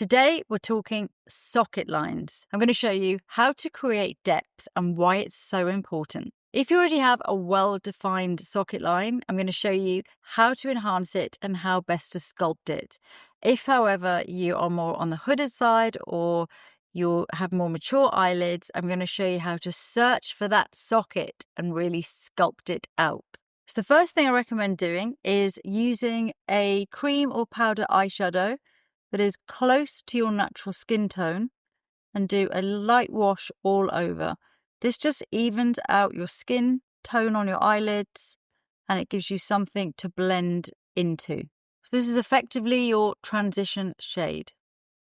Today we're talking socket lines. I'm going to show you how to create depth and why it's so important. If you already have a well-defined socket line, I'm going to show you how to enhance it and how best to sculpt it. If, however, you are more on the hooded side or you have more mature eyelids, I'm going to show you how to search for that socket and really sculpt it out. So the first thing I recommend doing is using a cream or powder eyeshadow that is close to your natural skin tone and do a light wash all over. This just evens out your skin tone on your eyelids and it gives you something to blend into. So this is effectively your transition shade.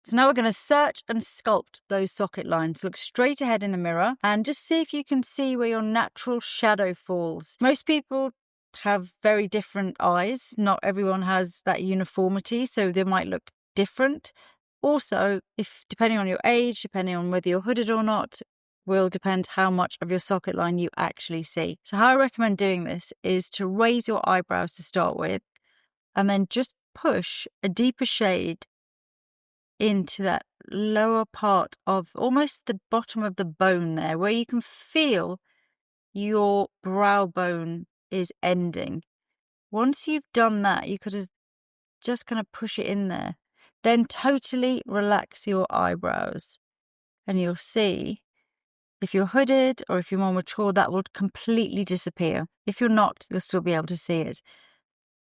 So now we're going to search and sculpt those socket lines. Look straight ahead in the mirror and just see if you can see where your natural shadow falls. Most people have very different eyes. Not everyone has that uniformity, so they might look different. Also, if depending on your age, depending on whether you're hooded or not, will depend how much of your socket line you actually see. So how I recommend doing this is to raise your eyebrows to start with and then just push a deeper shade into that lower part of almost the bottom of the bone there, where you can feel your brow bone is ending. Once you've done that, you could have just kind of push it in there. Then totally relax your eyebrows and you'll see if you're hooded or if you're more mature, that will completely disappear. If you're not, you'll still be able to see it.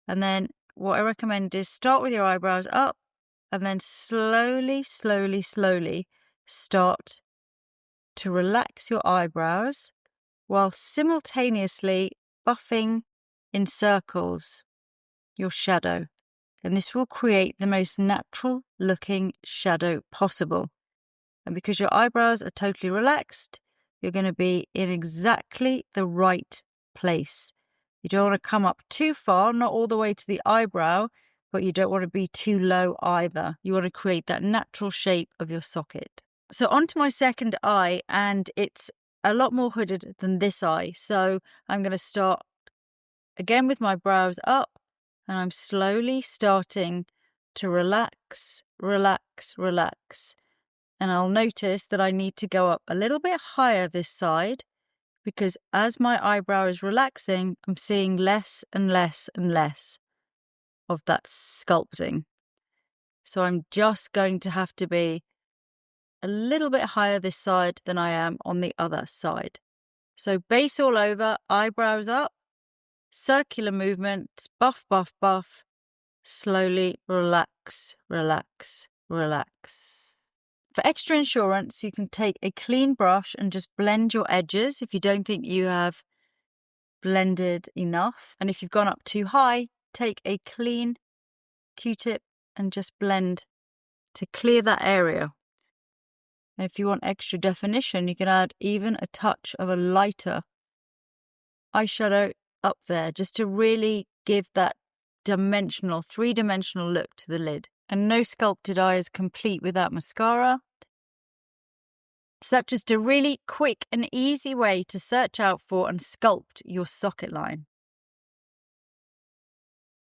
And then what I recommend is start with your eyebrows up and then slowly start to relax your eyebrows while simultaneously buffing in circles your shadow. And this will create the most natural looking shadow possible. And because your eyebrows are totally relaxed, you're going to be in exactly the right place. You don't want to come up too far, not all the way to the eyebrow, but you don't want to be too low either. You want to create that natural shape of your socket. So onto my second eye, and it's a lot more hooded than this eye. So I'm going to start again with my brows up, and I'm slowly starting to relax. And I'll notice that I need to go up a little bit higher this side because as my eyebrow is relaxing, I'm seeing less and less of that sculpting. So I'm just going to have to be a little bit higher this side than I am on the other side. So base all over, eyebrows up, circular movements, buff, slowly relax. For extra insurance, you can take a clean brush and just blend your edges if you don't think you have blended enough. And if you've gone up too high, take a clean Q-tip and just blend to clear that area. And if you want extra definition, you can add even a touch of a lighter eyeshadow up there just to really give that dimensional, three-dimensional look to the lid. And no sculpted eye is complete without mascara. So that's just a really quick and easy way to search out for and sculpt your socket line.